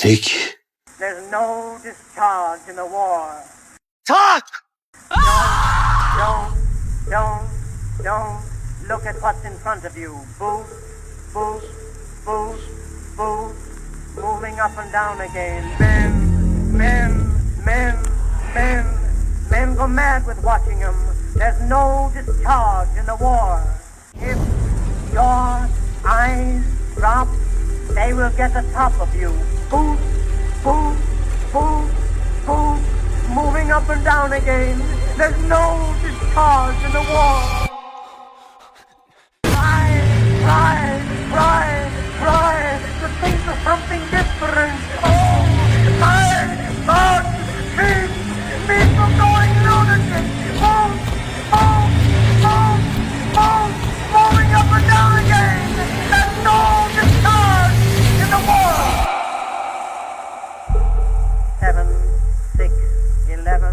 Take. There's no discharge in the war. Talk! Don't look at what's in front of you. Boost, boost, boost, boost. Moving up and down again. Men go mad with watching them. There's no discharge in the war. If your eyes drop, they will get the top of you. Boost, boost, boost, boost. Moving up and down again. There's no discharge in the war. Try to think of something different. Oh, my God, keep me from going lunatic. Moving up and down again. There's no discharge in the war. 7, 6, 11.